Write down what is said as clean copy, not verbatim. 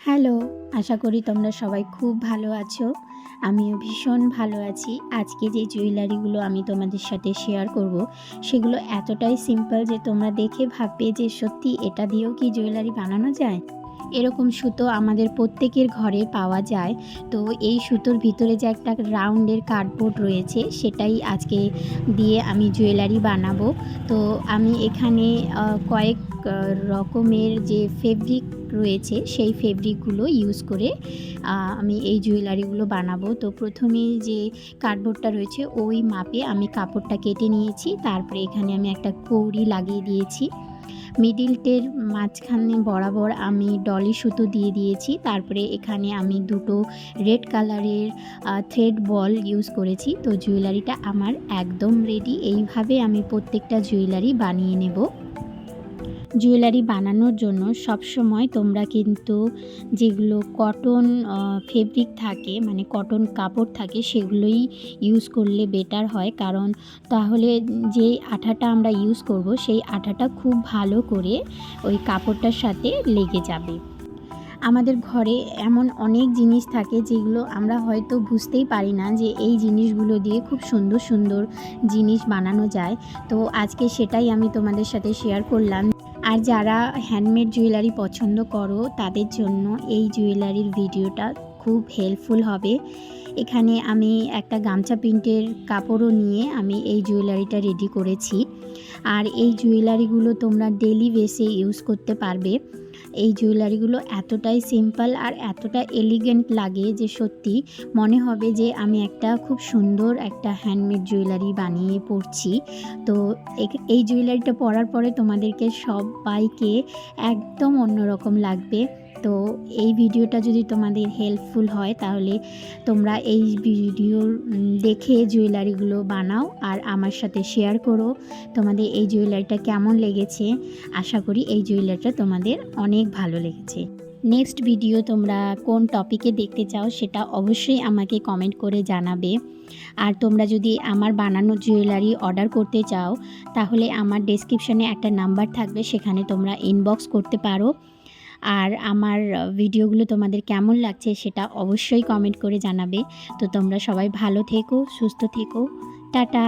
Hello, আশা করি তোমরা সবাই খুব ভালো আছো। আমিও ভীষণ ভালো আছি। আজকে যে জুয়েলারিগুলো আমি তোমাদের সাথে শেয়ার করব, সেগুলো এতটাই সিম্পল যে তোমরা দেখে ভাববে যে সত্যি এটা দিয়েও কি জুয়েলারি বানানো যায়। এরকম সুতো আমাদের প্রত্যেকের ঘরে পাওয়া যায়। তো এই সুতোর ভিতরে যে একটা রাউন্ডের কার্ডবোর্ড রয়েছে, সেটাই আজকে দিয়ে আমি জুয়েলারি বানাবো। তো আমি এখানে কয়েক রকমের যে ফেব্রিক রয়েছে, সেই ফেব্রিকগুলো ইউজ করে আমি এই জুয়েলারিগুলো বানাবো। তো প্রথমে যে কার্ডবোর্ডটা রয়েছে ওই মাপে আমি কাপড়টা কেটে নিয়েছি। তারপরে এখানে আমি একটা কৌড়ি লাগিয়ে দিয়েছি। মিডিলটের মাঝখানে বরাবর আমি ডলি সুতো দিয়ে দিয়েছি। তারপরে এখানে আমি দুটো রেড কালারের থ্রেড বল ইউজ করেছি। তো জুয়েলারিটা আমার একদম রেডি। এইভাবে আমি প্রত্যেকটা জুয়েলারি বানিয়ে নেব। জুয়েলারি বানানোর জন্য সবসময় তোমরা কিন্তু যেগুলো কটন ফেব্রিক থাকে, মানে কটন কাপড় থাকে, সেগুলোই ইউজ করলে বেটার হয়। কারণ তাহলে যে আঠাটা আমরা ইউজ করব, সেই আঠাটা খুব ভালো করে ওই কাপড়টার সাথে লেগে যাবে। আমাদের ঘরে এমন অনেক জিনিস থাকে যেগুলো আমরা হয়তো বুঝতেই পারি না যে এই জিনিসগুলো দিয়ে খুব সুন্দর সুন্দর জিনিস বানানো যায়। তো আজকে সেটাই আমি তোমাদের সাথে শেয়ার করলাম। আর যারা হ্যান্ডমেড জুয়েলারি পছন্দ করো, তাদের জন্য এই জুয়েলারির ভিডিওটা খুব হেল্পফুল হবে। এখানে আমি একটা গামছা প্রিন্টের কাপড়ও নিয়ে আমি এই জুয়েলারিটা রেডি করেছি। আর এই জুয়েলারিগুলো তোমরা ডেলি বেসে ইউজ করতে পারবে। এই জুয়েলারিগুলো এতটাই সিম্পল আর এতটা এলিগেন্ট লাগে যে সত্যি মনে হবে যে আমি একটা খুব সুন্দর একটা হ্যান্ডমেড জুয়েলারি বানিয়ে পরছি। তো এই জুয়েলারিটা পরার পরে তোমাদেরকে সবাইকে একদম অন্যরকম লাগবে। তো এই ভিডিওটা যদি তোমাদের হেল্পফুল হয়, তাহলে তোমরা এই ভিডিও দেখে জুয়েলারিগুলো বানাও আর আমার সাথে শেয়ার করো তোমাদের এই জুয়েলারিটা কেমন লেগেছে। আশা করি এই জুয়েলারিটা তোমাদের অনেক ভালো লেগেছে। নেক্সট ভিডিও তোমরা কোন টপিকে দেখতে চাও সেটা অবশ্যই আমাকে কমেন্ট করে জানাবে। আর তোমরা যদি আমার বানানো জুয়েলারি অর্ডার করতে চাও, তাহলে আমার ডেসক্রিপশানে একটা নাম্বার থাকবে, সেখানে তোমরা ইনবক্স করতে পারো। আর আমার ভিডিওগুলো তোমাদের কেমন লাগছে সেটা অবশ্যই কমেন্ট করে জানাবে। তো তোমরা সবাই ভালো থেকো, সুস্থ থেকো। টাটা।